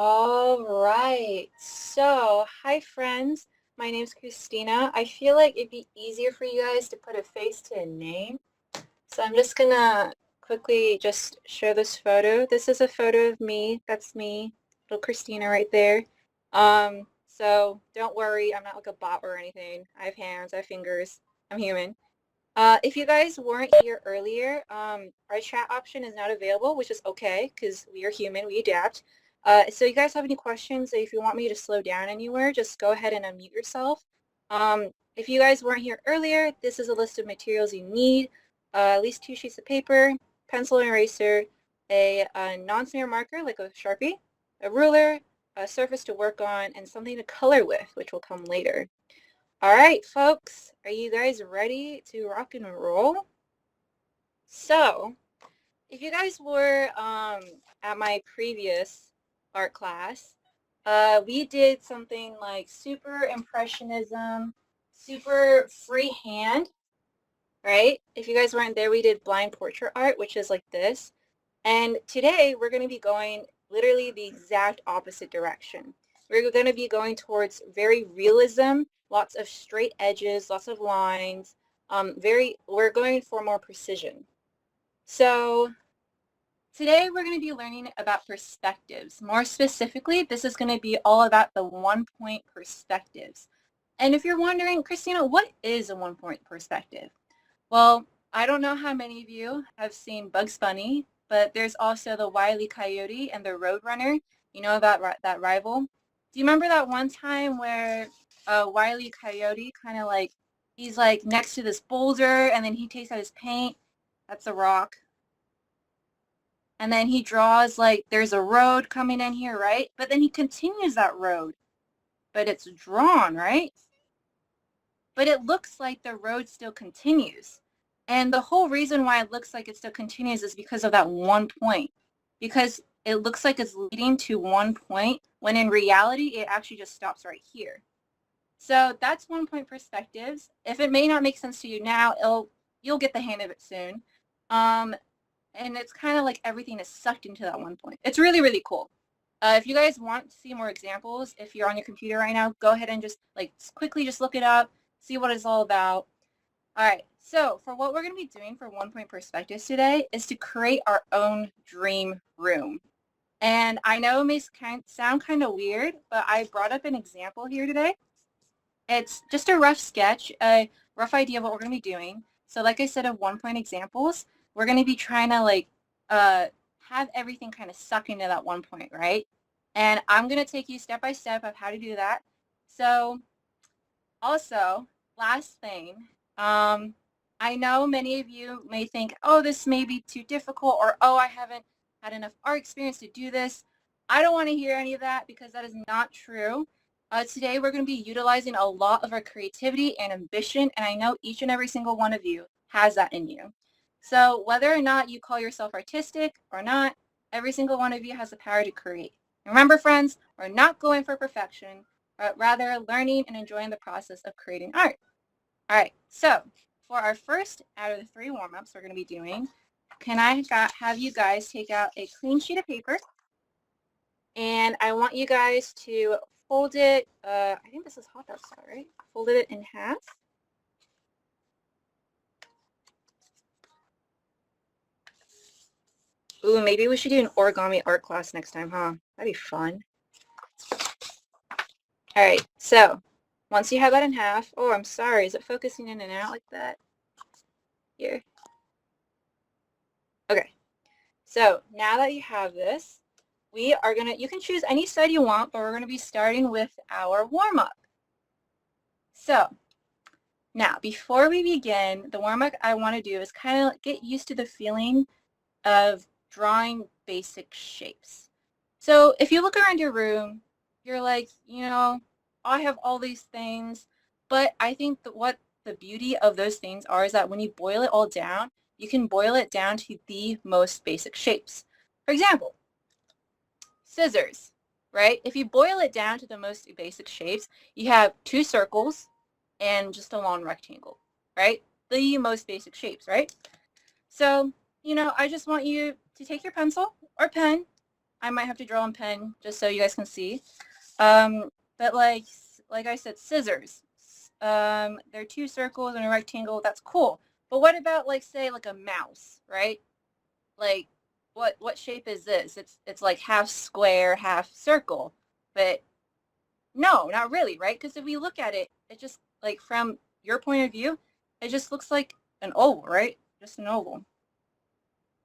All right. So, hi friends. My name's Christina. I feel like it'd be easier for you guys to put a face to a name. So I'm just gonna quickly just share this photo. This is a photo of me. That's me, little Christina right there. So don't worry, I'm not like a bot or anything. I have hands, I have fingers. I'm human. If you guys weren't here earlier, our chat option is not available, which is okay because we are human, we adapt. So you guys have any questions, if you want me to slow down anywhere, just go ahead and unmute yourself. If you guys weren't here earlier, this is a list of materials you need. At least 2 sheets of paper, pencil and eraser, a non-smear marker like a Sharpie, a ruler, a surface to work on, and something to color with, which will come later. All right, folks, are you guys ready to rock and roll? So, if you guys were at my previous art class, we did something like super impressionism, super freehand, right? If you guys weren't there, we did blind portrait art, which is like this. And today we're going to be going literally the exact opposite direction. We're going to be going towards very realism, lots of straight edges, lots of lines, we're going for more precision. So today we're going to be learning about perspectives. More specifically, this is going to be all about the 1-point perspectives. And if you're wondering, Christina, what is a 1-point perspective? Well, I don't know how many of you have seen Bugs Bunny, but there's also the Wile E. Coyote and the Roadrunner. You know about that rival? Do you remember that one time where Wile E. Coyote kind of like, he's like next to this boulder and then he takes out his paint, that's a rock, and then he draws like there's a road coming in here, right? But then he continues that road, but it's drawn, right? But it looks like the road still continues. And the whole reason why it looks like it still continues is because of that 1 point. Because it looks like it's leading to 1 point, when in reality, it actually just stops right here. So that's 1-point perspectives. If it may not make sense to you now, you'll get the hang of it soon. And it's kind of like everything is sucked into that 1 point. It's really, really cool. If you guys want to see more examples, if you're on your computer right now, go ahead and just like quickly just look it up, see what it's all about. All right, so for what we're going to be doing for 1-point perspectives today is to create our own dream room. And I know it may sound kind of weird, but I brought up an example here today. It's just a rough sketch, a rough idea of what we're going to be doing. So like I said, of 1-point examples, we're going to be trying to like have everything kind of suck into that 1 point, right? And I'm going to take you step by step of how to do that. So also, last thing, I know many of you may think, oh, this may be too difficult, or oh, I haven't had enough art experience to do this. I don't want to hear any of that because that is not true. Today, we're going to be utilizing a lot of our creativity and ambition, and I know each and every single one of you has that in you. So whether or not you call yourself artistic or not, every single one of you has the power to create. Remember, friends, we're not going for perfection, but rather learning and enjoying the process of creating art. All right, so for our first out of the 3 warm-ups we're going to be doing, can I have you guys take out a clean sheet of paper, and I want you guys to fold it, I think this is hot outside, right? Folded it in half. Ooh, maybe we should do an origami art class next time, huh? That'd be fun. All right, so once you have that in half, oh, I'm sorry, is it focusing in and out like that? Here. Okay, so now that you have this, you can choose any side you want, but we're gonna be starting with our warm-up. So now, before we begin, the warm-up I wanna do is kind of get used to the feeling of drawing basic shapes. So if you look around your room, you're like, I have all these things, but I think that what the beauty of those things are is that when you boil it all down, you can boil it down to the most basic shapes. For example, scissors, right? If you boil it down to the most basic shapes, you have 2 circles and just a long rectangle, right? The most basic shapes, right? So, I just want you to take your pencil or pen I might have to draw in pen just so you guys can see. But like I said, scissors. They're two circles and a rectangle. That's cool. But what about like say like a mouse, right? Like what shape is this? It's like half square, half circle. But no, not really, right? Because if we look at it, it just like from your point of view, it just looks like an oval, right? Just an oval.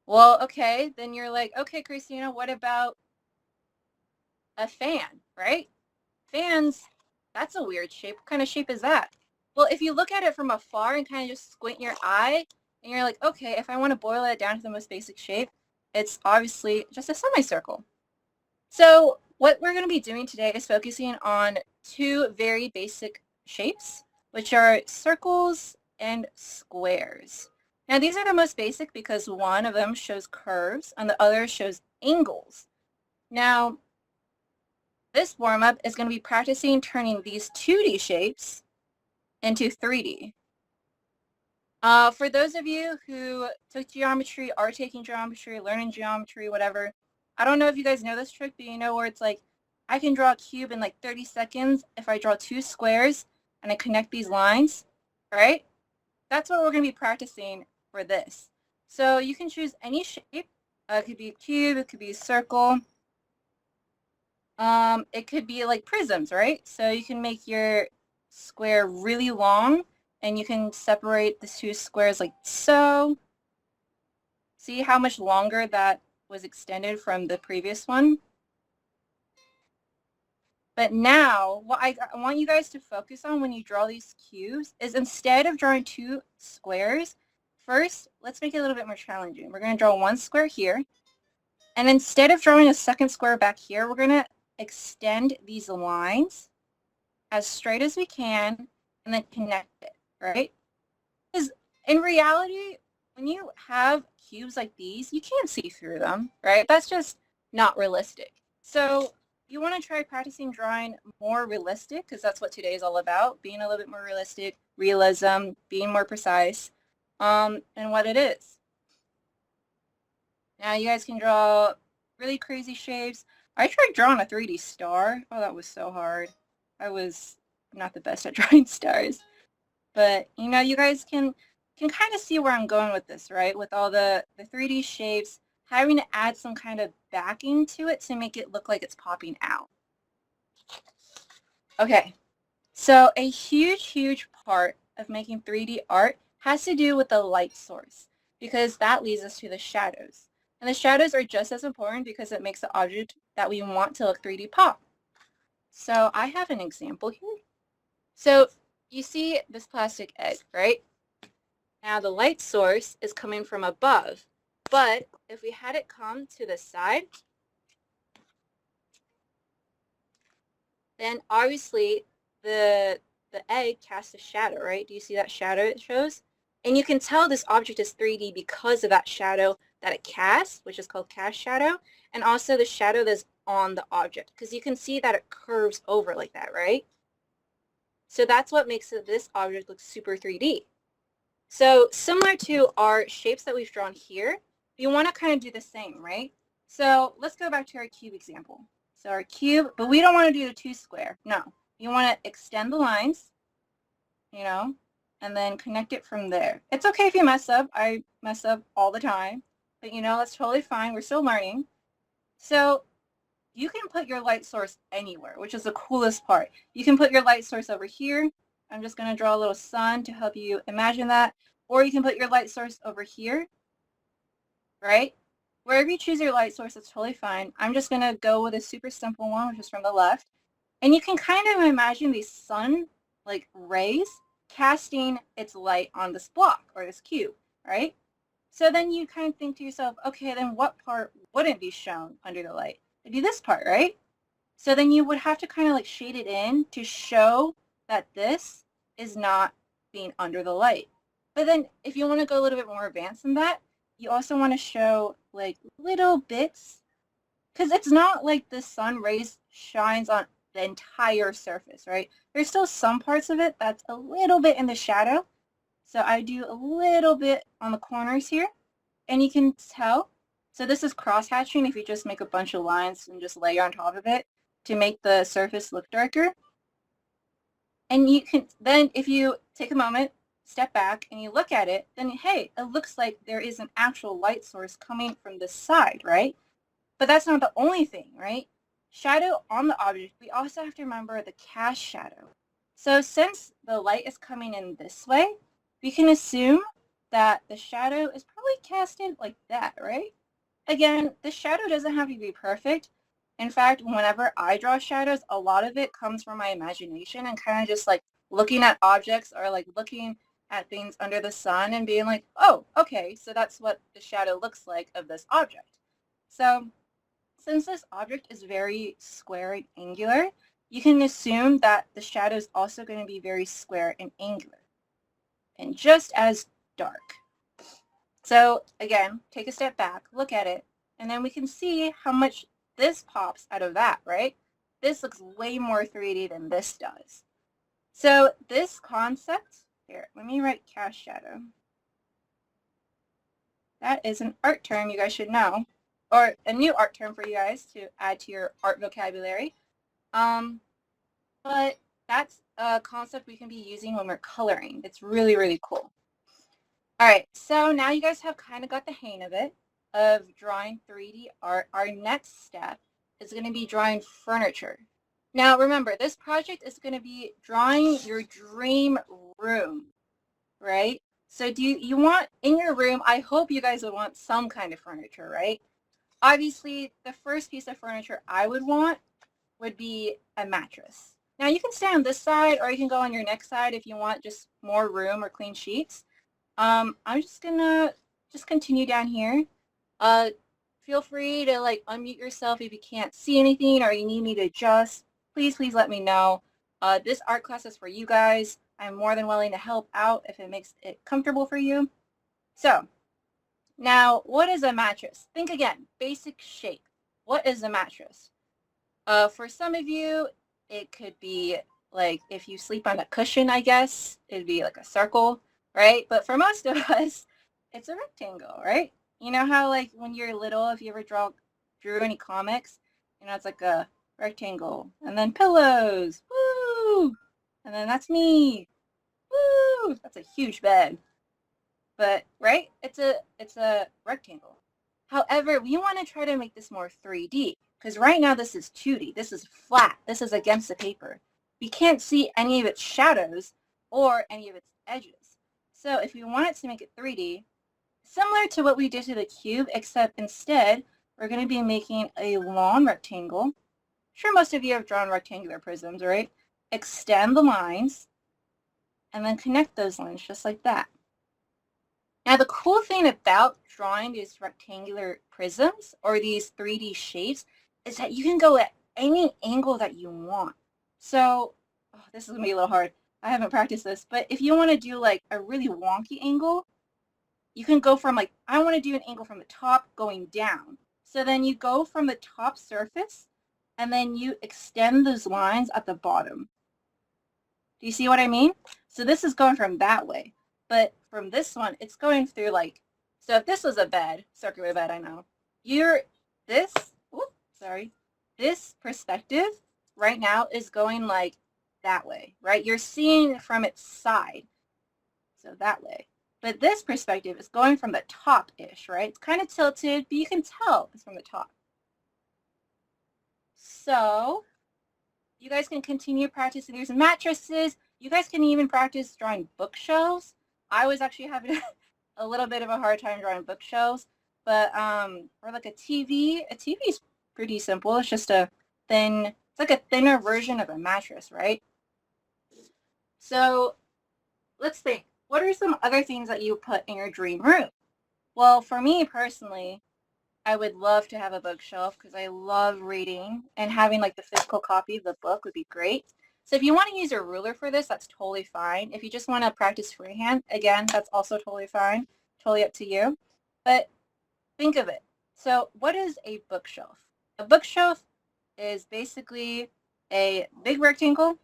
Well, okay, then you're like, okay, Christina, what about a fan, right? Fans, that's a weird shape. What kind of shape is that? Well, if you look at it from afar and kind of just squint your eye, and you're like, okay, if I want to boil it down to the most basic shape, it's obviously just a semicircle. So what we're going to be doing today is focusing on two very basic shapes, which are circles and squares. Now these are the most basic because one of them shows curves and the other shows angles. Now this warm-up is going to be practicing turning these 2D shapes into 3D. For those of you who took geometry, are taking geometry, learning geometry, whatever, I don't know if you guys know this trick, but you know where it's like, I can draw a cube in like 30 seconds if I draw two squares and I connect these lines, right? That's what we're going to be practicing for this. So you can choose any shape. It could be a cube, it could be a circle. It could be like prisms, right? So you can make your square really long and you can separate the two squares like so. See how much longer that was extended from the previous one? But now, what I want you guys to focus on when you draw these cubes is instead of drawing two squares, first, let's make it a little bit more challenging. We're going to draw one square here. And instead of drawing a second square back here, we're going to extend these lines as straight as we can and then connect it, right? Because in reality, when you have cubes like these, you can't see through them, right? That's just not realistic. So you want to try practicing drawing more realistic because that's what today is all about, being a little bit more realistic, realism, being more precise, and what it is. Now you guys can draw really crazy shapes. I tried drawing a 3D star. Oh, that was so hard. I was not the best at drawing stars. But, you know, you guys can kind of see where I'm going with this, right? With all the 3D shapes, having to add some kind of backing to it to make it look like it's popping out. Okay, so a huge part of making 3D art has to do with the light source because that leads us to the shadows. And the shadows are just as important because it makes the object that we want to look 3D pop. So I have an example here. So you see this plastic egg, right? Now the light source is coming from above, but if we had it come to the side, then obviously the egg casts a shadow, right? Do you see that shadow it shows? And you can tell this object is 3D because of that shadow that it casts, which is called cast shadow, and also the shadow that's on the object, because you can see that it curves over like that, right? So that's what makes this object look super 3D. So similar to our shapes that we've drawn here, you want to kind of do the same, right? So let's go back to our cube example. So our cube, but we don't want to do the two square. No, you want to extend the lines, you know, and then connect it from there. It's okay if you mess up. I mess up all the time, but you know, that's totally fine. We're still learning. So you can put your light source anywhere, which is the coolest part. You can put your light source over here. I'm just going to draw a little sun to help you imagine that. Or you can put your light source over here, right? Wherever you choose your light source, it's totally fine. I'm just going to go with a super simple one, which is from the left. And you can kind of imagine these sun, like rays, casting its light on this block or this cube, right? So then you kind of think to yourself, okay, then what part wouldn't be shown under the light? It'd be this part, right? So then you would have to kind of like shade it in to show that this is not being under the light. But then if you want to go a little bit more advanced than that, you also want to show like little bits, because it's not like the sun rays shines on the entire surface, right? There's still some parts of it that's a little bit in the shadow. So I do a little bit on the corners here, and you can tell. So this is cross-hatching if you just make a bunch of lines and just layer on top of it to make the surface look darker. And you can then, if you take a moment, step back, and you look at it, then hey, it looks like there is an actual light source coming from this side, right? But that's not the only thing, right? Shadow on the object, we also have to remember the cast shadow. So since the light is coming in this way, we can assume that the shadow is probably casted like that, right? Again, the shadow doesn't have to be perfect. In fact, whenever I draw shadows, a lot of it comes from my imagination and kind of just like looking at objects or like looking at things under the sun and being like, oh, okay, so that's what the shadow looks like of this object. So since this object is very square and angular, you can assume that the shadow is also going to be very square and angular and just as dark. So again, take a step back, look at it, and then we can see how much this pops out of that, right? This looks way more 3D than this does. So this concept, here, let me write cast shadow. That is an art term you guys should know, or a new art term for you guys to add to your art vocabulary. But that's a concept we can be using when we're coloring. It's really, really cool. All right, so now you guys have kind of got the hang of it, of drawing 3D art. Our next step is going to be drawing furniture. Now, remember, this project is going to be drawing your dream room, right? So do you want in your room, I hope you guys would want some kind of furniture, right? Obviously, the first piece of furniture I would want would be a mattress. Now, you can stay on this side or you can go on your next side if you want just more room or clean sheets. I'm just gonna continue down here. Feel free to like unmute yourself if you can't see anything or you need me to adjust. Please let me know. This art class is for you guys. I'm more than willing to help out if it makes it comfortable for you. So now, what is a mattress? Think again, basic shape. What is a mattress? For some of you, it could be like if you sleep on a cushion, I guess, it'd be like a circle, right? But for most of us, it's a rectangle, right? You know how like when you're little, if you ever drew any comics, it's like a rectangle and then pillows, woo! And then that's me, woo! That's a huge bed. But right, it's a rectangle. However, we want to try to make this more 3D because right now this is 2D. This is flat. This is against the paper. We can't see any of its shadows or any of its edges. So if we wanted to make it 3D, similar to what we did to the cube, except instead we're going to be making a long rectangle. I'm sure most of you have drawn rectangular prisms, right? Extend the lines and then connect those lines just like that. Now, the cool thing about drawing these rectangular prisms or these 3D shapes is that you can go at any angle that you want. So, this is going to be a little hard. I haven't practiced this, but if you want to do like a really wonky angle, you can go from like, I want to do an angle from the top going down. So then you go from the top surface and then you extend those lines at the bottom. Do you see what I mean? So this is going from that way. But from this one, it's going through like, so if this was a bed, circular bed, I know, this perspective right now is going like that way, right? You're seeing from its side, so that way. But this perspective is going from the top-ish, right? It's kind of tilted, but you can tell it's from the top. So you guys can continue practicing. There's mattresses. You guys can even practice drawing bookshelves. I was actually having a little bit of a hard time drawing bookshelves, but or like a TV is pretty simple. It's just it's like a thinner version of a mattress, right? So let's think. What are some other things that you put in your dream room? Well, for me personally, I would love to have a bookshelf because I love reading, and having like the physical copy of the book would be great. So if you want to use a ruler for this, that's totally fine. If you just want to practice freehand, again, that's also totally fine. Totally up to you. But think of it. So what is a bookshelf? A bookshelf is basically a big rectangle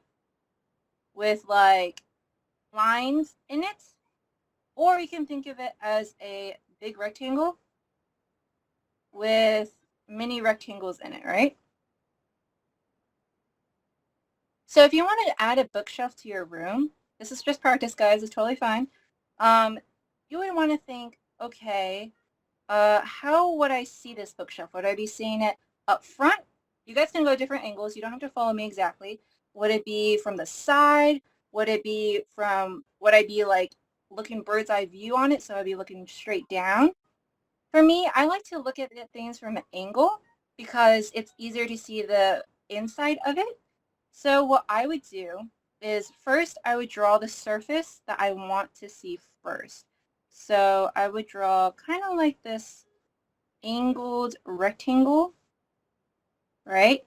with like lines in it, or you can think of it as a big rectangle with mini rectangles in it, right? So if you want to add a bookshelf to your room, this is just practice, guys. It's totally fine. You would want to think, okay, how would I see this bookshelf? Would I be seeing it up front? You guys can go different angles. You don't have to follow me exactly. Would it be from the side? Would it be from, would I be like looking bird's eye view on it? So I'd be looking straight down. For me, I like to look at things from an angle because it's easier to see the inside of it. So what I would do is first I would draw the surface that I want to see first. So I would draw kind of like this angled rectangle, right?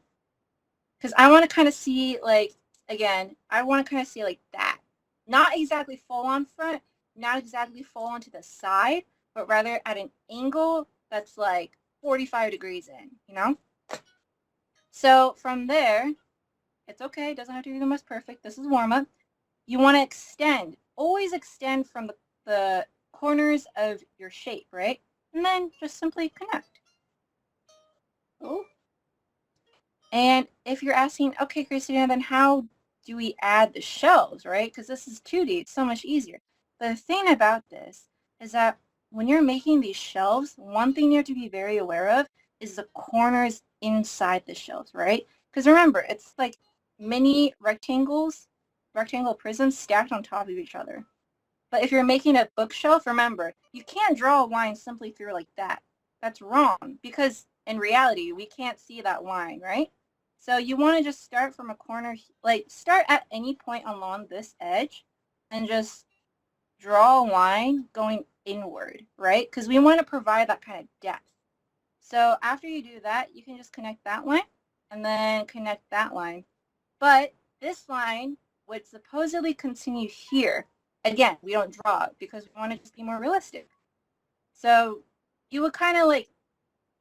Because I want to kind of see like, again, I want to kind of see like that. Not exactly full on front, not exactly full on to the side, but rather at an angle that's like 45 degrees in, you know? So from there, it's okay. It doesn't have to be the most perfect. This is warm up. You want to extend. Always extend from the corners of your shape, right? And then just simply connect. Oh. And if you're asking, okay, Christina, then how do we add the shelves, right? Because this is 2D. It's so much easier. The thing about this is that when you're making these shelves, one thing you have to be very aware of is the corners inside the shelves, right? Because remember, it's like mini rectangles, rectangle prisms stacked on top of each other. But if you're making a bookshelf, remember, you can't draw a line simply through like that. That's wrong because in reality, we can't see that line, right? So you want to just start from a corner, like start at any point along this edge and just draw a line going inward, right? Because we want to provide that kind of depth. So after you do that, you can just connect that line and then connect that line. But this line would supposedly continue here. Again, we don't draw it because we want to just be more realistic. So you would kind of like,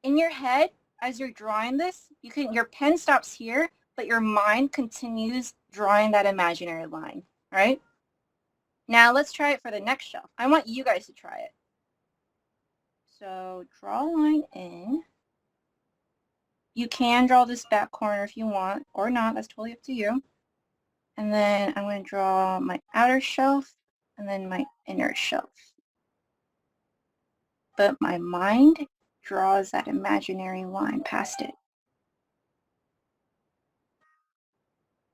in your head, as you're drawing this, your pen stops here, but your mind continues drawing that imaginary line, right? Now let's try it for the next shelf. I want you guys to try it. So draw a line in. You can draw this back corner if you want or not. That's totally up to you. And then I'm going to draw my outer shelf and then my inner shelf. But my mind draws that imaginary line past it.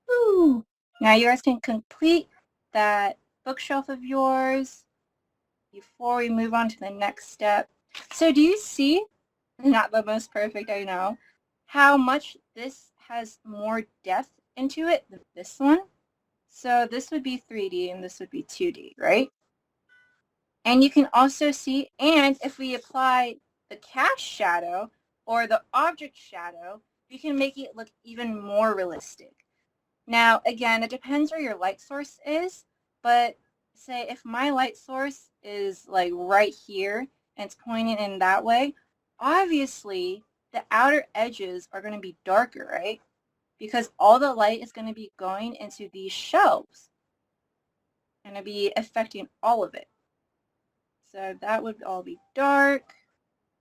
Woo! Now you guys can complete that bookshelf of yours before we move on to the next step. So do you see, not the most perfect, I know, how much this has more depth into it than this one? So this would be 3D and this would be 2D, right? And you can also see, and if we apply the cast shadow or the object shadow, we can make it look even more realistic. Now, again, it depends where your light source is, but say if my light source is like right here and it's pointing in that way, obviously the outer edges are going to be darker, right? Because all the light is going to be going into these shelves and it'll be affecting all of it. So that would all be dark.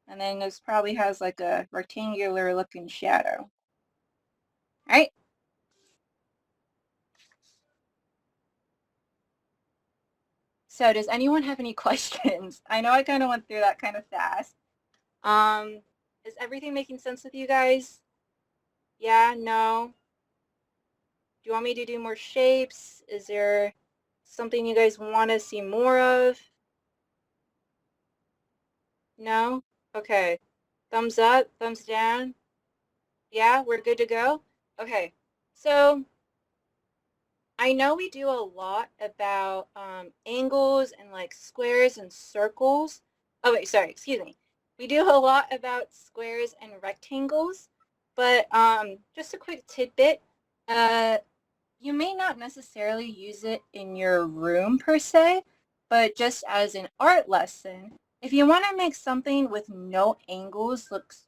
And then this probably has like a rectangular looking shadow. All right. So does anyone have any questions? I know I kind of went through that kind of fast. Is everything making sense with you guys? Yeah, no? Do you want me to do more shapes? Is there something you guys want to see more of? No? Okay. Thumbs up, thumbs down. Yeah, we're good to go? Okay. So I know we do a lot about angles and like squares and circles. Oh, wait, sorry, excuse me. We do a lot about squares and rectangles, but just a quick tidbit. You may not necessarily use it in your room per se, but just as an art lesson, if you want to make something with no angles looks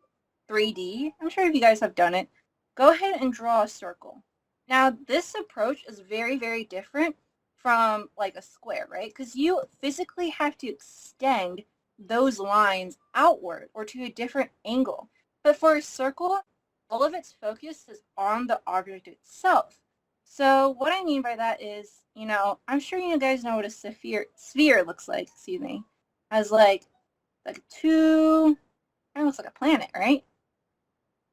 3D, I'm sure if you guys have done it, go ahead and draw a circle. Now, this approach is very, very different from like a square, right? Because you physically have to extend those lines outward or to a different angle. But for a circle, all of its focus is on the object itself. So what I mean by that is, I'm sure you guys know what a sphere looks like, excuse me. Has like two, it looks like a planet, right?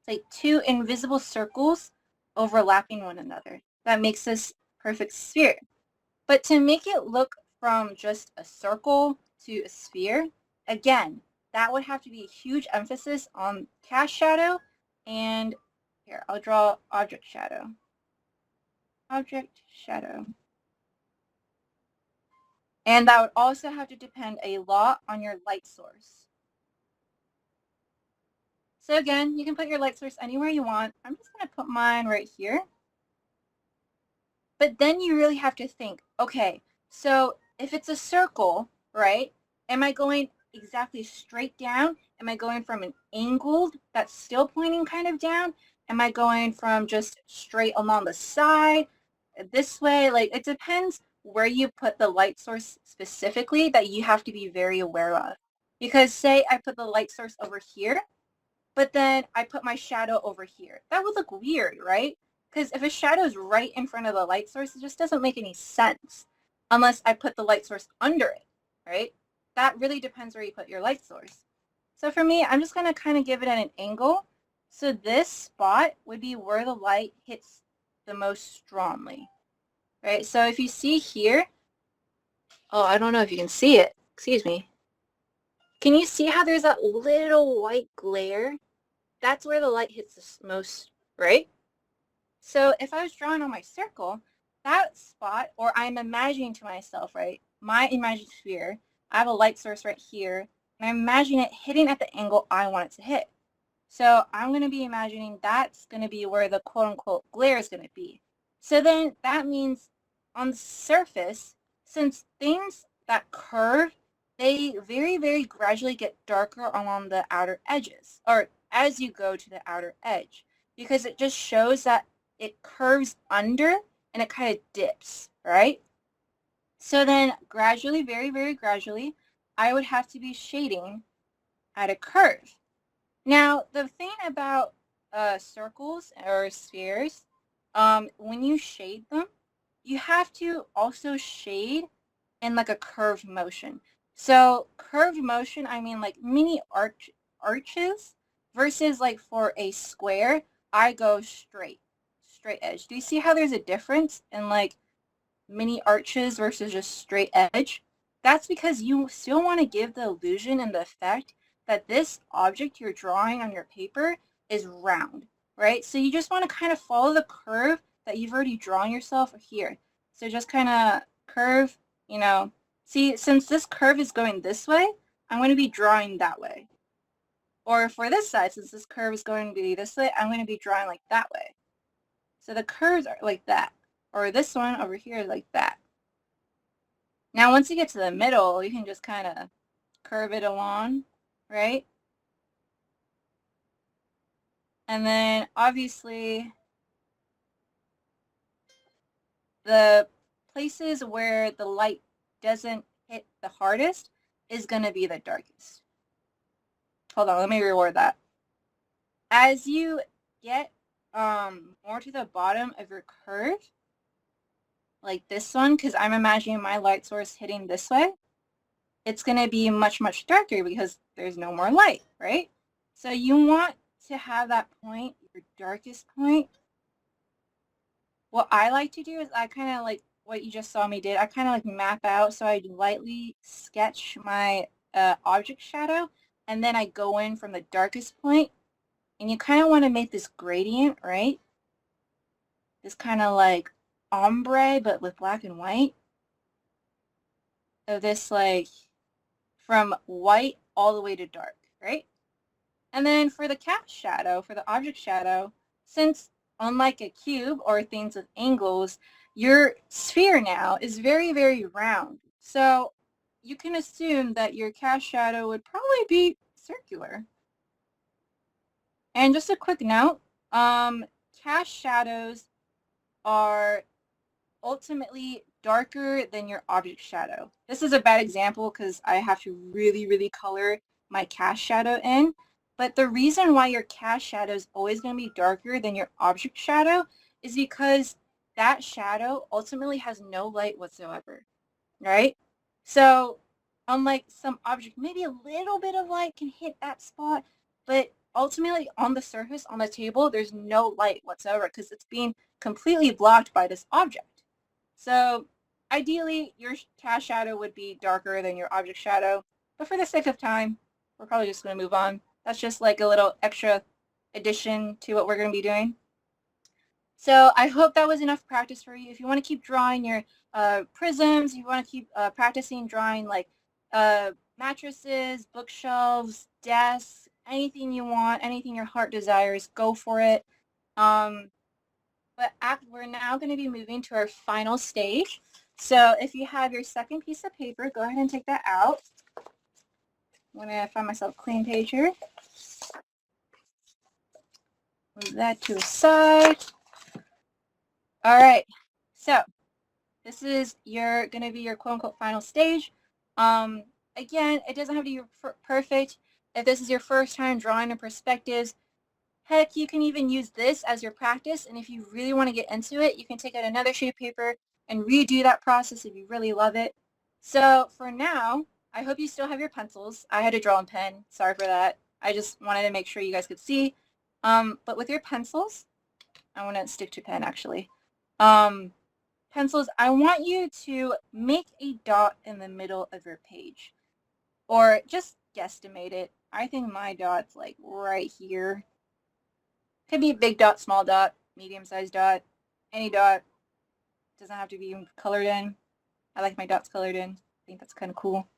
It's like two invisible circles overlapping one another. That makes this perfect sphere. But to make it look from just a circle to a sphere, again, that would have to be a huge emphasis on cast shadow. And here, I'll draw object shadow. Object shadow. And that would also have to depend a lot on your light source. So again, you can put your light source anywhere you want. I'm just going to put mine right here. But then you really have to think, okay, so if it's a circle, right, am I going exactly straight down? Am I going from an angled that's still pointing kind of down? Am I going from just straight along the side, this way? Like, it depends where you put the light source specifically that you have to be very aware of. Because say I put the light source over here, but then I put my shadow over here. That would look weird, right? Because if a shadow is right in front of the light source, it just doesn't make any sense unless I put the light source under it, right? That really depends where you put your light source. So for me, I'm just going to kind of give it at an angle. So this spot would be where the light hits the most strongly, right? So if you see here, oh, I don't know if you can see it. Excuse me. Can you see how there's that little white glare? That's where the light hits the most, right? So if I was drawing on my circle, that spot, or I'm imagining to myself, right, my imagined sphere, I have a light source right here, and I'm imagining it hitting at the angle I want it to hit. So I'm going to be imagining that's going to be where the quote-unquote glare is going to be. So then that means on the surface, since things that curve, they very, very gradually get darker along the outer edges, or as you go to the outer edge, because it just shows that it curves under and it kind of dips, right? So then gradually, very, very gradually, I would have to be shading at a curve. Now, the thing about circles or spheres, when you shade them, you have to also shade in like a curved motion. So curved motion, I mean like mini arches versus like for a square, I go straight edge. Do you see how there's a difference in like mini arches versus just straight edge? That's because you still want to give the illusion and the effect that this object you're drawing on your paper is round, right? So you just want to kind of follow the curve that you've already drawn yourself here. So just kind of curve, see, since this curve is going this way, I'm going to be drawing that way. Or for this side, since this curve is going to be this way, I'm going to be drawing like that way. So the curves are like that. Or this one over here is like that. Now, once you get to the middle, you can just kind of curve it along, right? And then obviously the places where the light doesn't hit the hardest is going to be the darkest. Hold on, let me reword that. As you get more to the bottom of your curve, like this one, because I'm imagining my light source hitting this way, it's going to be much, much darker because there's no more light, right? So you want to have that point, your darkest point. What I like to do is I kind of like what you just saw me did. I kind of like map out, so I lightly sketch my object shadow, and then I go in from the darkest point, and you kind of want to make this gradient, right? This kind of like ombre, but with black and white. So this like from white all the way to dark, right? And then for the cast shadow, for the object shadow, since unlike a cube or things with angles, your sphere now is very, very round. So you can assume that your cast shadow would probably be circular. And just a quick note, cast shadows are ultimately darker than your object shadow. This is a bad example because I have to really, really color my cast shadow in. But the reason why your cast shadow is always going to be darker than your object shadow is because that shadow ultimately has no light whatsoever, right? So unlike some object, maybe a little bit of light can hit that spot, but ultimately on the surface, on the table, there's no light whatsoever because it's being completely blocked by this object. So ideally, your cast shadow would be darker than your object shadow, but for the sake of time, we're probably just going to move on. That's just like a little extra addition to what we're going to be doing. So I hope that was enough practice for you. If you want to keep drawing your prisms, if you want to keep practicing drawing like mattresses, bookshelves, desks, anything you want, anything your heart desires, go for it. But we're now going to be moving to our final stage. So if you have your second piece of paper, go ahead and take that out. I'm going to find myself a clean page here. Move that to the side. All right. So this is going to be your quote unquote final stage. Again, it doesn't have to be perfect. If this is your first time drawing in perspectives, heck, you can even use this as your practice. And if you really want to get into it, you can take out another sheet of paper and redo that process if you really love it. So for now, I hope you still have your pencils. I had to draw in pen. Sorry for that. I just wanted to make sure you guys could see. But with your pencils, I want to stick to pen actually. Pencils, I want you to make a dot in the middle of your page. Or just guesstimate it. I think my dot's like right here. Could be big dot, small dot, medium-sized dot, any dot. Doesn't have to be colored in. I like my dots colored in. I think that's kind of cool.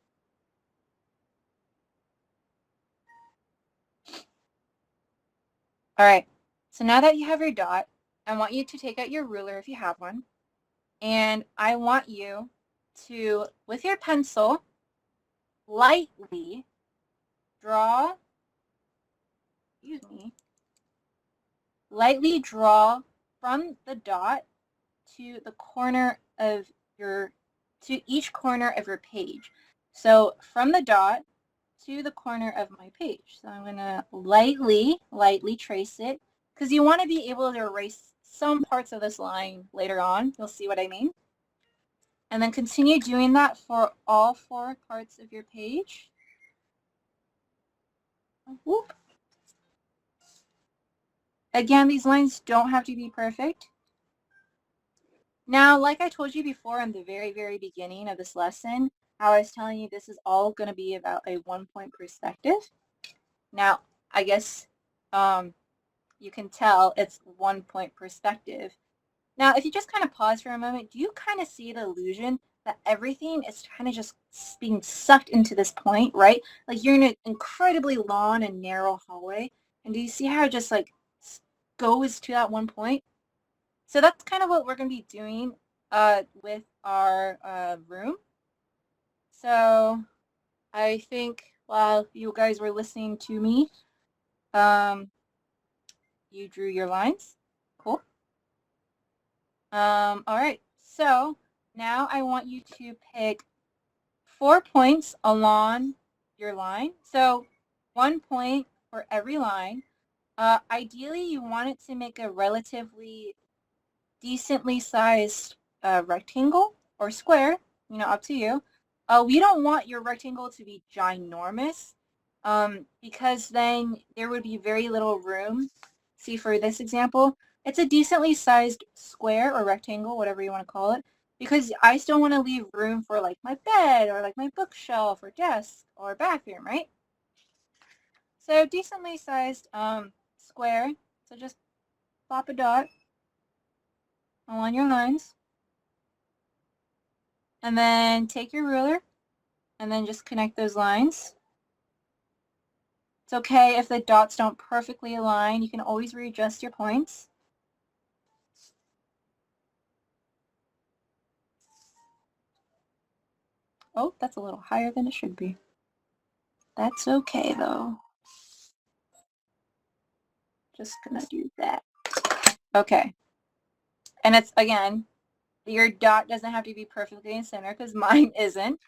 All right, so now that you have your dot, I want you to take out your ruler if you have one. And I want you to, with your pencil, lightly draw, lightly draw from the dot to the corner of to each corner of your page. So from the dot to the corner of my page. So I'm going to lightly trace it because you want to be able to erase some parts of this line later on. You'll see what I mean. And then continue doing that for all 4 parts of your page. Whoop. Again, these lines don't have to be perfect. Now, like I told you before in the very, very beginning of this lesson, how I was telling you this is all going to be about a 1-point perspective. Now, I guess you can tell it's 1-point perspective. Now, if you just kind of pause for a moment, do you kind of see the illusion that everything is kind of just being sucked into this point, right? Like you're in an incredibly long and narrow hallway, and do you see how it just like goes to that 1 point? So that's kind of what we're going to be doing with our room. So I think while you guys were listening to me, you drew your lines. Cool. All right. So now I want you to pick 4 points along your line. So 1 point for every line. Ideally, you want it to make a relatively decently sized rectangle or square, up to you. We don't want your rectangle to be ginormous because then there would be very little room. See, for this example, it's a decently sized square or rectangle, whatever you want to call it, because I still want to leave room for like my bed or like my bookshelf or desk or bathroom, right? So decently sized square. So just plop a dot along your lines. And then take your ruler and then just connect those lines. It's okay if the dots don't perfectly align. You can always readjust your points. Oh, that's a little higher than it should be. That's okay though. Just gonna do that. Okay. And it's, again, Your dot doesn't have to be perfectly in center because mine isn't.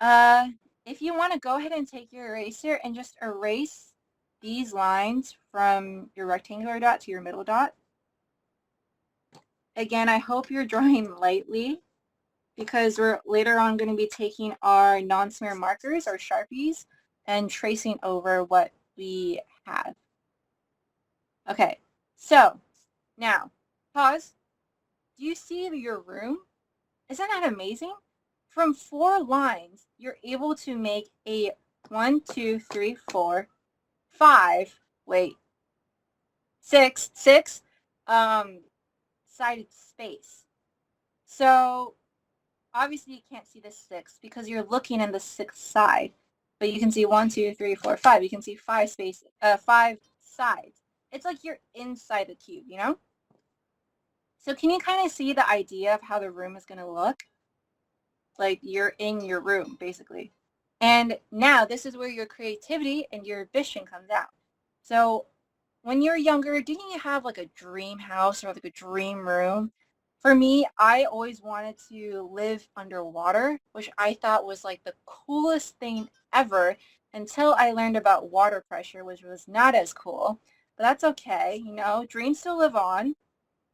If you want to go ahead and take your eraser and just erase these lines from your rectangular dot to your middle dot. Again, I hope you're drawing lightly because we're later on going to be taking our non-smear markers or Sharpies and tracing over what we have. Okay, so now pause. Do you see your room? Isn't that amazing? From 4 lines, you're able to make a 1, 2, 3, 4, 5, wait, 6 sided space. So obviously you can't see the 6 because you're looking in the 6th side, but you can see 1, 2, 3, 4, 5. You can see 5 sides. It's like you're inside the cube, you know? So can you kind of see the idea of how the room is going to look? Like you're in your room, basically. And now this is where your creativity and your ambition comes out. So when you're younger, didn't you have like a dream house or like a dream room? For me, I always wanted to live underwater, which I thought was like the coolest thing ever until I learned about water pressure, which was not as cool. But that's okay, you know, dreams still live on.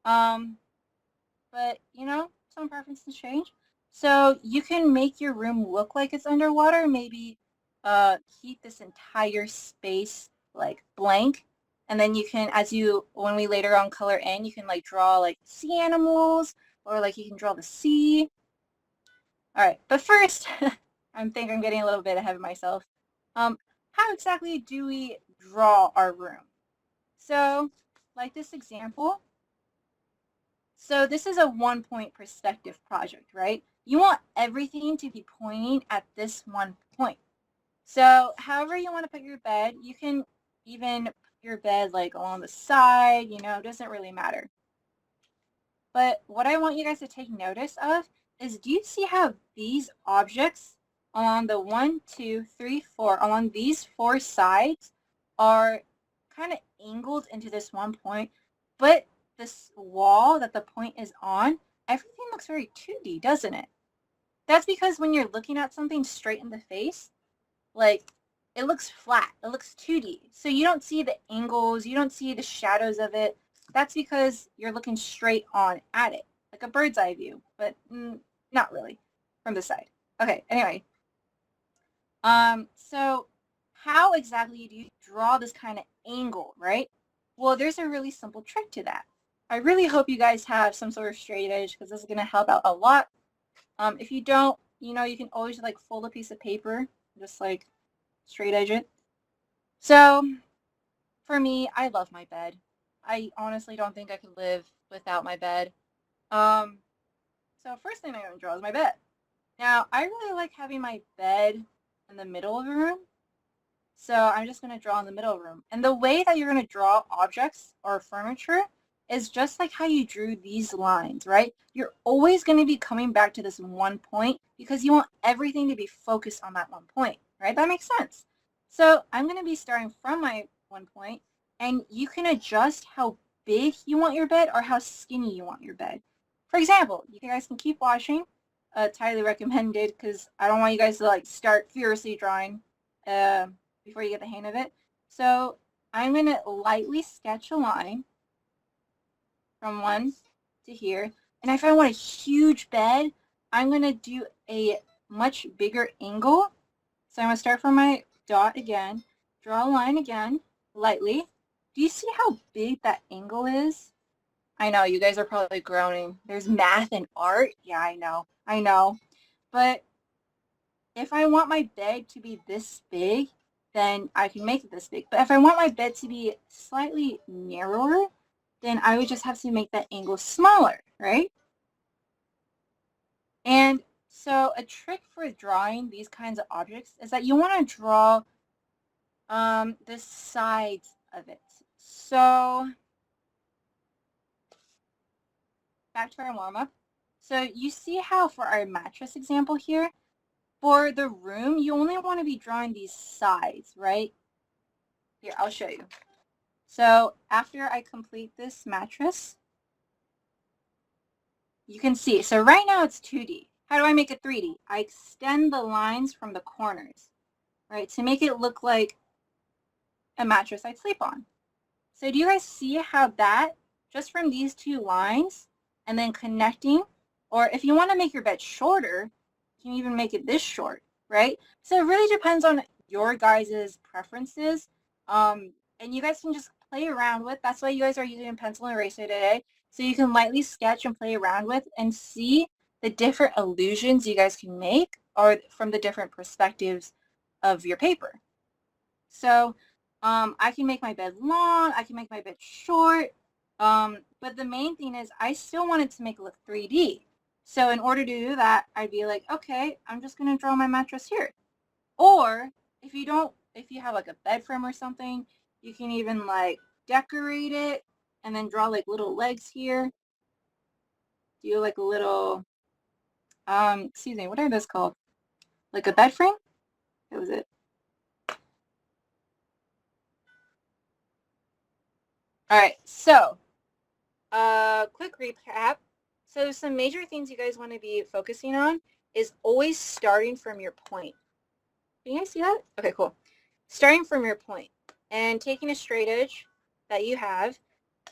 But you know, some preferences change. So you can make your room look like it's underwater, maybe keep this entire space like blank. And then you can, when we later on color in, you can like draw like sea animals or like you can draw the sea. All right, but first, I think I'm getting a little bit ahead of myself. How exactly do we draw our room? So like this example, so this is a 1-point perspective project, right? You want everything to be pointing at this one point. So however you want to put your bed, you can even put your bed like along the side, you know, it doesn't really matter. But what I want you guys to take notice of is, do you see how these objects along the 1, 2, 3, 4, along these 4 sides are kind of angled into this one point, but this wall that the point is on, everything looks very 2D, doesn't it? That's because when you're looking at something straight in the face, like it looks flat, it looks 2D. So you don't see the angles, you don't see the shadows of it. That's because you're looking straight on at it, like a bird's eye view, but not really from the side. Okay, anyway. So how exactly do you draw this kind of angle, right? Well, there's a really simple trick to that. I really hope you guys have some sort of straight edge because this is going to help out a lot. If you don't, you know, you can always like fold a piece of paper, just like straight edge it. So for me, I love my bed. I honestly don't think I could live without my bed. So first thing I'm going to draw is my bed. Now, I really like having my bed in the middle of the room. So I'm just going to draw in the middle of the room. And the way that you're going to draw objects or furniture is just like how you drew these lines, right? You're always going to be coming back to this one point because you want everything to be focused on that one point, right? That makes sense. So I'm going to be starting from my one point, and you can adjust how big you want your bed or how skinny you want your bed. For example, you guys can keep watching. Highly recommended because I don't want you guys to like start furiously drawing before you get the hang of it. So I'm going to lightly sketch a line from 1 to here. And if I want a huge bed, I'm going to do a much bigger angle. So I'm going to start from my dot again, draw a line again, lightly. Do you see how big that angle is? I know, you guys are probably groaning. There's math and art. Yeah, I know. But if I want my bed to be this big, then I can make it this big. But if I want my bed to be slightly narrower, then I would just have to make that angle smaller, right? And so a trick for drawing these kinds of objects is that you want to draw the sides of it. So back to our warm-up. So you see how for our mattress example here, for the room, you only want to be drawing these sides, right? Here, I'll show you. So after I complete this mattress, you can see. So right now it's 2D. How do I make it 3D? I extend the lines from the corners, right, to make it look like a mattress I'd sleep on. So do you guys see how that, just from these two lines and then connecting, or if you want to make your bed shorter, you can even make it this short, right? So it really depends on your guys' preferences. And you guys can just play around with. That's why you guys are using a pencil and eraser today. So you can lightly sketch and play around with and see the different illusions you guys can make or from the different perspectives of your paper. So I can make my bed long, I can make my bed short, but the main thing is I still wanted to make it look 3D. So in order to do that, I'd be like, okay, I'm just going to draw my mattress here. Or if you have like a bed frame or something, you can even like decorate it and then draw like little legs here. Do like a little, excuse me, what are those called? Like a bed frame? That was it. All right, so quick recap. So some major things you guys want to be focusing on is always starting from your point. Can you guys see that? Okay, cool. Starting from your point and taking a straight edge that you have,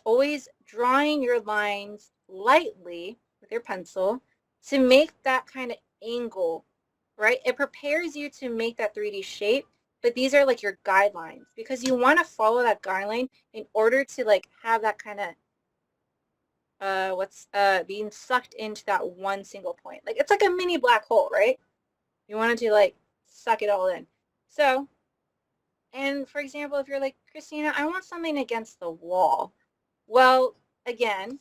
always drawing your lines lightly with your pencil to make that kind of angle, right? It prepares you to make that 3D shape, but these are like your guidelines because you want to follow that guideline in order to like have that kind of being sucked into that one single point. Like it's like a mini black hole, right? You want it to like suck it all in. So, and for example, if you're like, Christina, I want something against the wall. Well, again,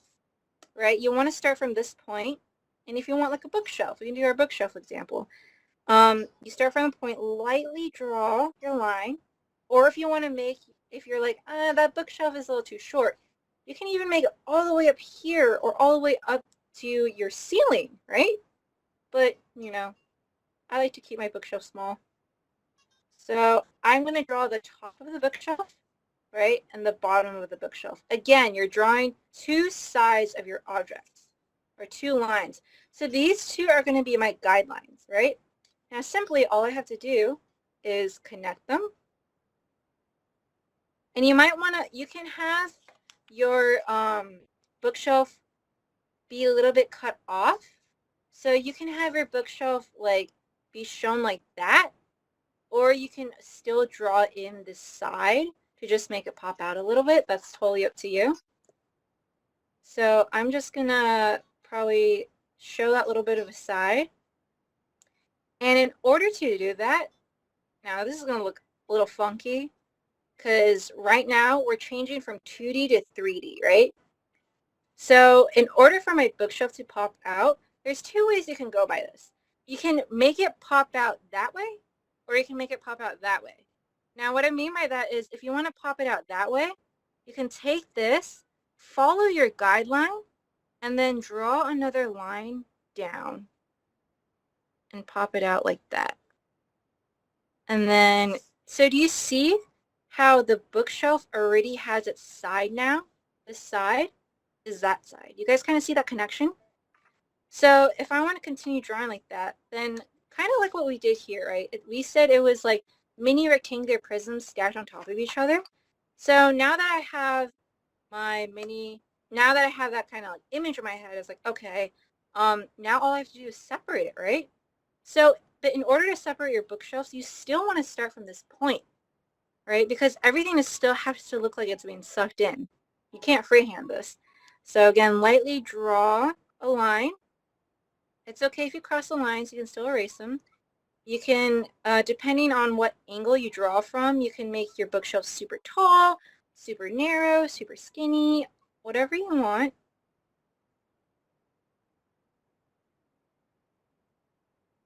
right, you want to start from this point. And if you want like a bookshelf, we can do our bookshelf example. You start from a point, lightly draw your line. Or if you want to make, if you're like, that bookshelf is a little too short, you can even make it all the way up here or all the way up to your ceiling, right? But, you know, I like to keep my bookshelf small. So I'm going to draw the top of the bookshelf, right, and the bottom of the bookshelf. Again, you're drawing two sides of your objects, or two lines. So these two are going to be my guidelines, right? Now, simply, all I have to do is connect them. And you might want to, you can have your bookshelf be a little bit cut off. So you can have your bookshelf like be shown like that, or you can still draw in this side to just make it pop out a little bit. That's totally up to you. So I'm just gonna probably show that little bit of a side. And in order to do that, now this is gonna look a little funky because right now we're changing from 2D to 3D, right? So in order for my bookshelf to pop out, there's two ways you can go by this. You can make it pop out that way, or you can make it pop out that way. Now, what I mean by that is if you want to pop it out that way, you can take this, follow your guideline, and then draw another line down and pop it out like that. And then, so do you see how the bookshelf already has its side now? This side is that side. You guys kind of see that connection? So if I want to continue drawing like that, then kind of like what we did here, right? We said it was like mini rectangular prisms stacked on top of each other. So now that I have my now that I have that kind of like image in my head, it's like, okay, now all I have to do is separate it, right? So, but in order to separate your bookshelves, you still want to start from this point, right? Because everything is still has to look like it's being sucked in. You can't freehand this. So again, lightly draw a line. It's okay if you cross the lines, you can still erase them. You can, depending on what angle you draw from, you can make your bookshelf super tall, super narrow, super skinny, whatever you want.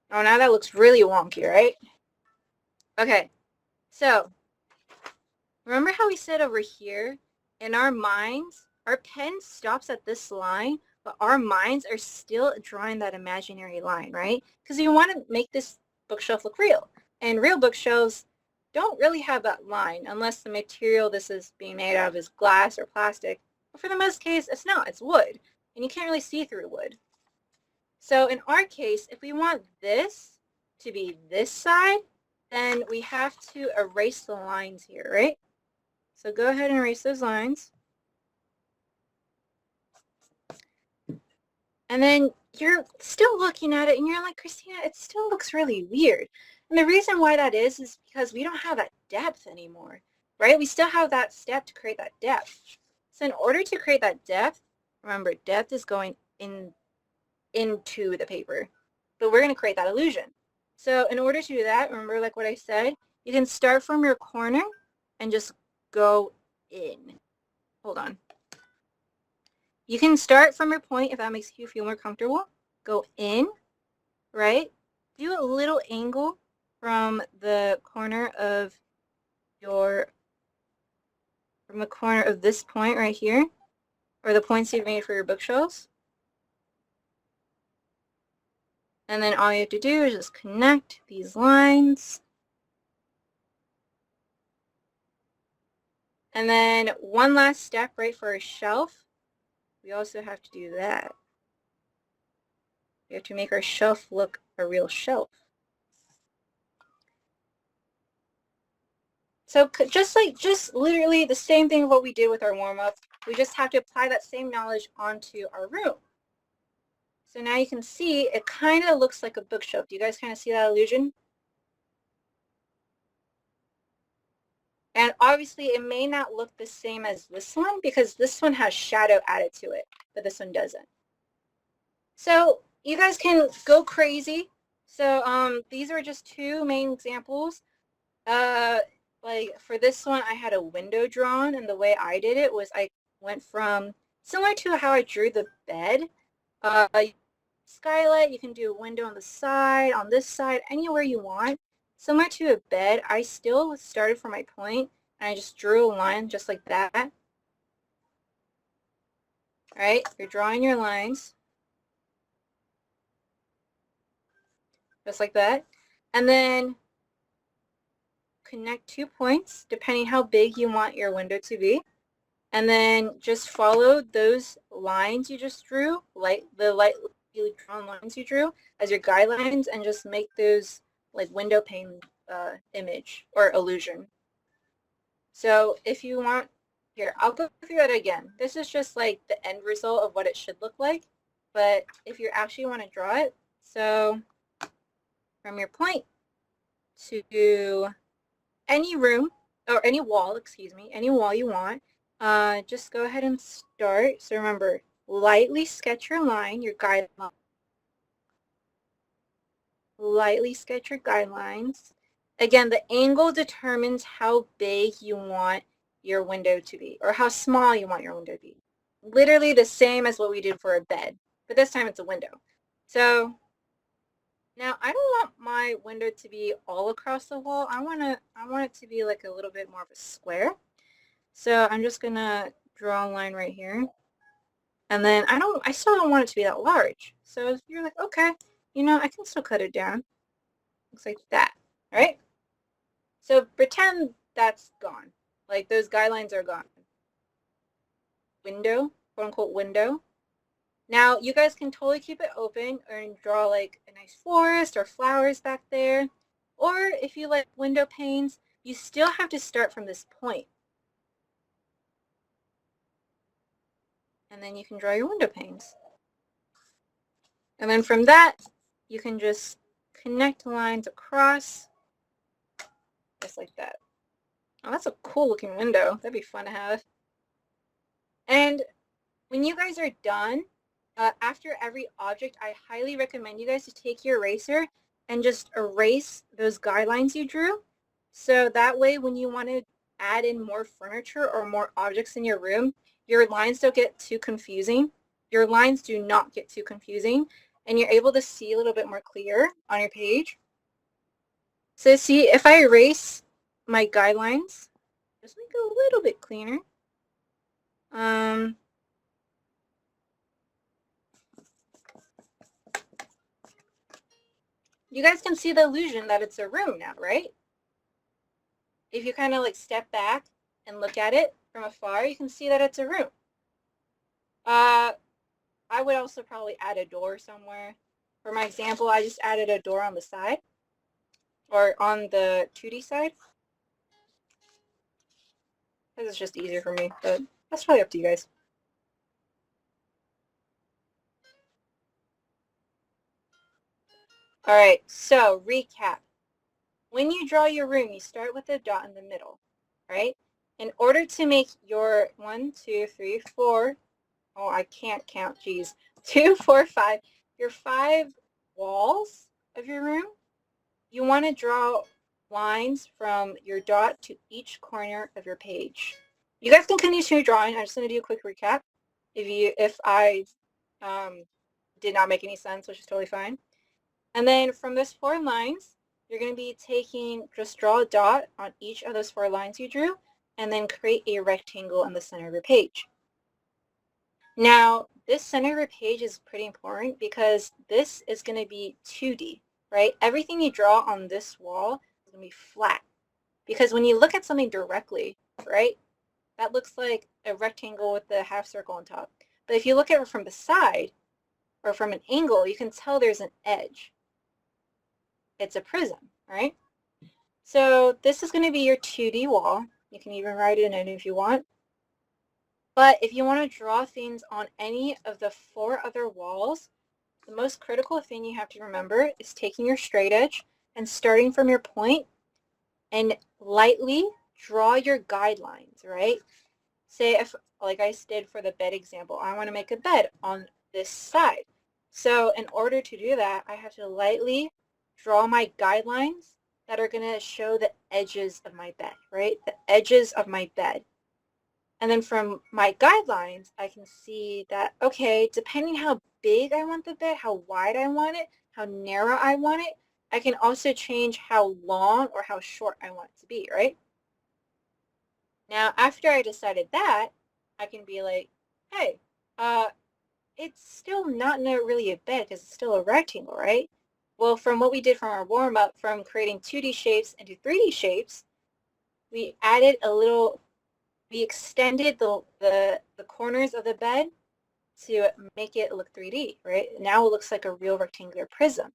Oh, now that looks really wonky, right? Okay, so remember how we said over here, in our minds, our pen stops at this line, but our minds are still drawing that imaginary line, right? Because you want to make this bookshelf look real. And real bookshelves don't really have that line unless the material this is being made out of is glass or plastic. But for the most case, it's not. It's wood. And you can't really see through wood. So in our case, if we want this to be this side, then we have to erase the lines here, right? So go ahead and erase those lines. And then you're still looking at it and you're like, Christina, it still looks really weird. And the reason why that is because we don't have that depth anymore, right? We still have that step to create that depth. So in order to create that depth, remember, depth is going into the paper, but we're going to create that illusion. So in order to do that, remember like what I said, you can start from your corner and just go in. Hold on. You can start from your point if that makes you feel more comfortable. Go in, right? Do a little angle from the corner of this point right here, or the points you've made for your bookshelves. And then all you have to do is just connect these lines. And then one last step, right, for a shelf. We also have to do that. We have to make our shelf look a real shelf. So just literally the same thing of what we did with our warm-up. We just have to apply that same knowledge onto our room. So now you can see it kind of looks like a bookshelf. Do you guys kind of see that illusion? And obviously it may not look the same as this one because this one has shadow added to it, but this one doesn't. So you guys can go crazy. So these are just two main examples. Like for this one, I had a window drawn, and the way I did it was I went from similar to how I drew the bed. Skylight, you can do a window on the side, on this side, anywhere you want. Similar to a bed, I still started from my point, and I just drew a line just like that. All right, you're drawing your lines. Just like that. And then connect 2 points, depending how big you want your window to be. And then just follow those lines you just drew, the lightly drawn lines you drew as your guidelines, and just make those like window pane image or illusion. So if you want, here, I'll go through that again. This is just like the end result of what it should look like. But if you actually want to draw it, so from your point to any room, or any wall, excuse me, any wall you want, just go ahead and start. So remember, lightly sketch your line, your guideline. Lightly sketch your guidelines. Again, the angle determines how big you want your window to be, or how small you want your window to be. Literally the same as what we did for a bed, but this time it's a window. So now I don't want my window to be all across the wall. I want it to be like a little bit more of a square. So I'm just gonna draw a line right here. And then I still don't want it to be that large. So you're like, okay, you know, I can still cut it down. Looks like that, all right? So pretend that's gone. Like those guidelines are gone. Window, quote unquote window. Now you guys can totally keep it open and draw like a nice forest or flowers back there. Or if you like window panes, you still have to start from this point. And then you can draw your window panes. And then from that, you can just connect lines across, just like that. Oh, that's a cool looking window. That'd be fun to have. And when you guys are done, after every object, I highly recommend you guys to take your eraser and just erase those guidelines you drew. So that way, when you want to add in more furniture or more objects in your room, your lines don't get too confusing. Your lines do not get too confusing, and you're able to see a little bit more clear on your page. So see, if I erase my guidelines, just make it a little bit cleaner. You guys can see the illusion that it's a room now, right? If you kind of like step back and look at it from afar, you can see that it's a room. I would also probably add a door somewhere. For my example, I just added a door on the side or on the 2D side. This is just easier for me, but that's probably up to you guys. All right, so recap. When you draw your room, you start with a dot in the middle, right? In order to make your 1, 2, 3, 4, oh, I can't count, geez, 2, 4, 5, your 5 walls of your room, you want to draw lines from your dot to each corner of your page. You guys can continue drawing. I'm just going to do a quick recap. If I did not make any sense, which is totally fine. And then from those 4 lines, you're going to be just draw a dot on each of those 4 lines you drew, and then create a rectangle in the center of your page. Now, this center of your page is pretty important because this is going to be 2D, right? Everything you draw on this wall is going to be flat. Because when you look at something directly, right, that looks like a rectangle with the half circle on top. But if you look at it from the side or from an angle, you can tell there's an edge. It's a prism, right? So this is going to be your 2D wall. You can even write it in if you want. But if you want to draw things on any of the 4 other walls, the most critical thing you have to remember is taking your straight edge and starting from your point and lightly draw your guidelines, right? Say if, like I did for the bed example, I want to make a bed on this side. So in order to do that, I have to lightly draw my guidelines that are going to show the edges of my bed, right? The edges of my bed. And then from my guidelines, I can see that, okay, depending how big I want the bed, how wide I want it, how narrow I want it, I can also change how long or how short I want it to be, right? Now, after I decided that, I can be like, hey, it's still not really a bed because it's still a rectangle, right? Well, from what we did from our warm-up, from creating 2D shapes into 3D shapes, we added we extended the corners of the bed to make it look 3D, right? Now it looks like a real rectangular prism.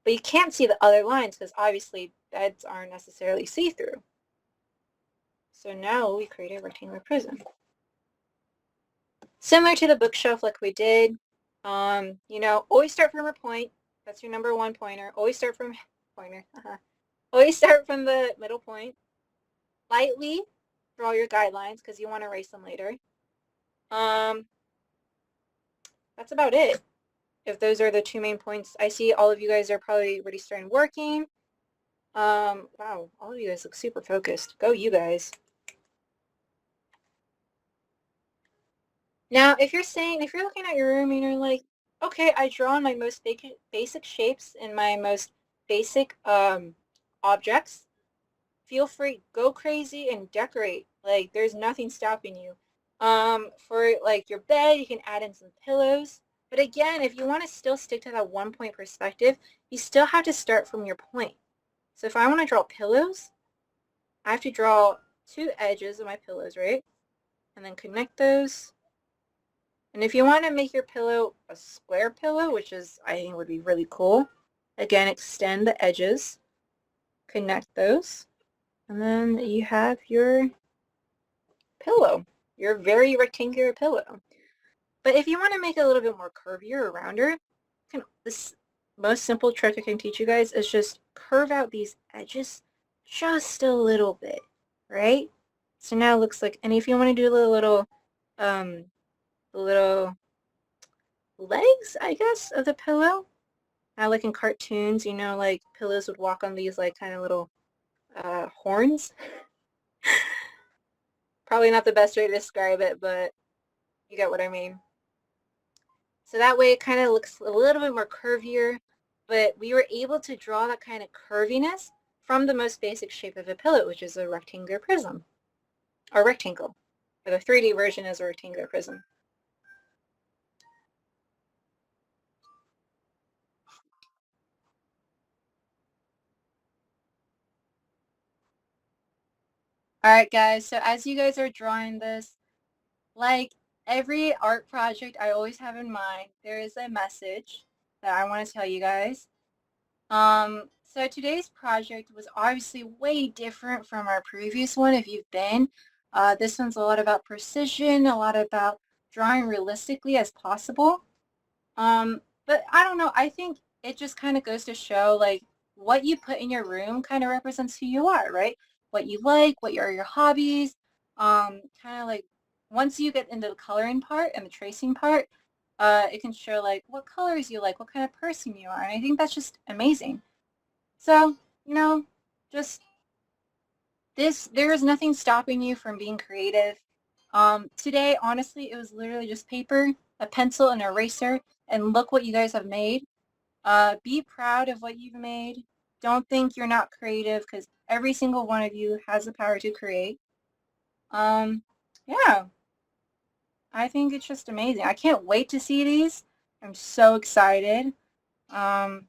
But you can't see the other lines because obviously beds aren't necessarily see-through. So now we create a rectangular prism. Similar to the bookshelf like we did, always start from a point. That's your number 1 pointer. Always start from pointer. Always start from the middle point. Lightly draw your guidelines because you want to erase them later. That's about it. If those are the 2 main points, I see all of you guys are probably already starting working. Wow, all of you guys look super focused. Go you guys. Now, if you're looking at your room and you're like, okay, I draw on my most basic shapes and my most basic objects, feel free, go crazy and decorate. Like, there's nothing stopping you. For like your bed, you can add in some pillows. But again, if you want to still stick to that 1 point perspective, you still have to start from your point. So if I want to draw pillows, I have to draw 2 edges of my pillows, right? And then connect those. And if you want to make your pillow a square pillow, which I think would be really cool, again, extend the edges, connect those, and then you have your pillow, your very rectangular pillow. But if you want to make it a little bit more curvier or rounder, this most simple trick I can teach you guys is just curve out these edges just a little bit, right? So now it looks like, and if you want to do a little legs, I guess, of the pillow, like in cartoons, like pillows would walk on these like kind of little horns. Probably not the best way to describe it, but you get what I mean. So that way it kind of looks a little bit more curvier, but we were able to draw that kind of curviness from the most basic shape of a pillow, which is a rectangular prism, or rectangle. Or the 3D version is a rectangular prism. All right, guys, so as you guys are drawing this, like every art project I always have in mind, there is a message. that I want to tell you guys. So today's project was obviously way different from our previous one if you've been. This one's a lot about precision, a lot about drawing realistically as possible. But I don't know, I think it just kind of goes to show like what you put in your room kind of represents who you are, right? What you like, what are your hobbies, kind of like once you get into the coloring part and the tracing part, it can show like what colors you like, what kind of person you are. And I think that's just amazing. So, you know, just there is nothing stopping you from being creative. Today, honestly, it was literally just paper, a pencil, and an eraser, and look what you guys have made. Be proud of what you've made. Don't think you're not creative because every single one of you has the power to create. Um, yeah, I think it's just amazing. I can't wait to see these. I'm so excited. Um,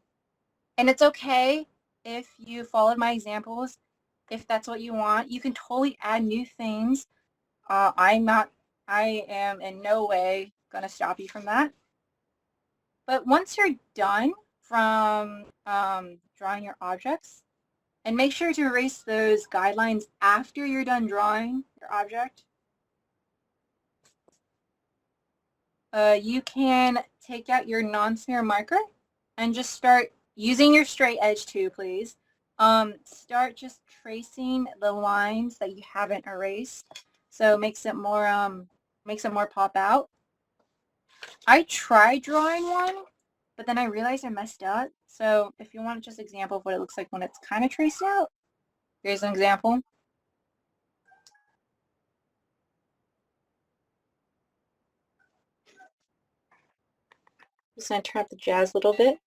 and it's okay if you followed my examples. If that's what you want, you can totally add new things. I am in no way going to stop you from that. But once you're done from drawing your objects, and make sure to erase those guidelines after you're done drawing your object, you can take out your non-smear marker and just start using your straight edge too, please. Start just tracing the lines that you haven't erased, so it makes it more pop out. I tried drawing one, but then I realized I messed up. So if you want just an example of what it looks like when it's kind of traced out, here's an example. Just gonna turn up the jazz a little bit.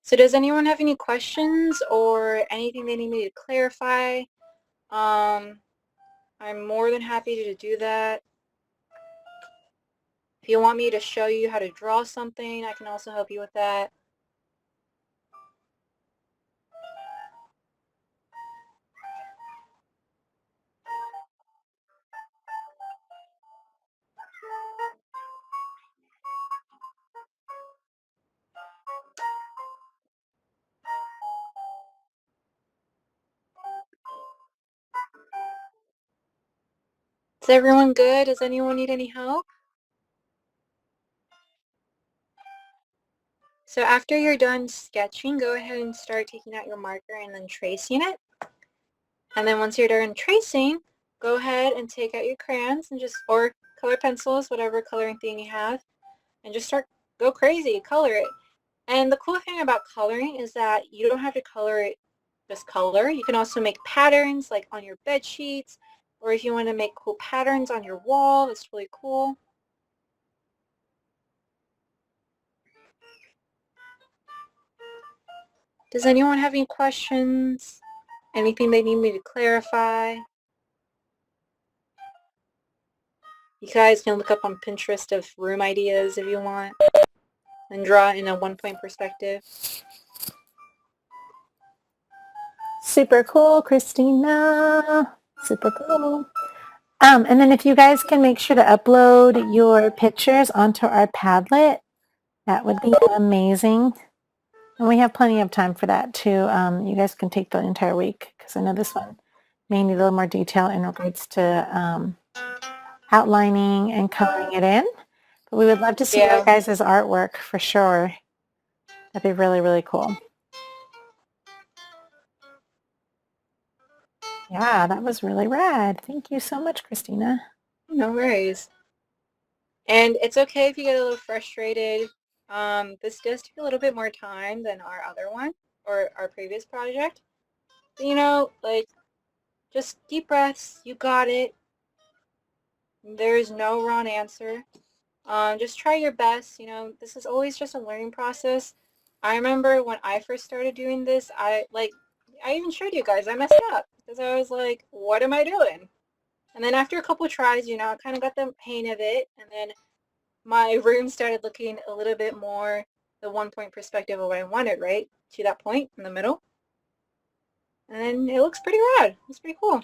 So does anyone have any questions or anything they need me to clarify? I'm more than happy to do that. If you want me to show you how to draw something, I can also help you with that. Is everyone good? Does anyone need any help? So after you're done sketching, go ahead and start taking out your marker and then tracing it. And then once you're done tracing, go ahead and take out your crayons and or color pencils, whatever coloring thing you have, and just go crazy, color it. And the cool thing about coloring is that you don't have to color it just color. You can also make patterns like on your bed sheets, or if you want to make cool patterns on your wall, that's really cool. Does anyone have any questions? Anything they need me to clarify? You guys can look up on Pinterest of room ideas if you want and draw in a one-point perspective. Super cool, Christina. Super cool. And then if you guys can make sure to upload your pictures onto our Padlet, that would be amazing. And we have plenty of time for that too. You guys can take the entire week because I know this one may need a little more detail in regards to outlining and coloring it in. But we would love to see your guys' artwork for sure. That'd be really, really cool. Yeah, that was really rad. Thank you so much, Christina. No worries. And it's okay if you get a little frustrated. This does take a little bit more time than our other one or our previous project. But, you know, like, just deep breaths. You got it. There's no wrong answer. Just try your best. You know, this is always just a learning process. I remember when I first started doing this, I even showed you guys, I messed up because I was like, what am I doing? And then after a couple tries, you know, I kind of got the hang of it. And then my room started looking a little bit more the one-point perspective of what I wanted, right? To that point in the middle. And then it looks pretty rad. It's pretty cool.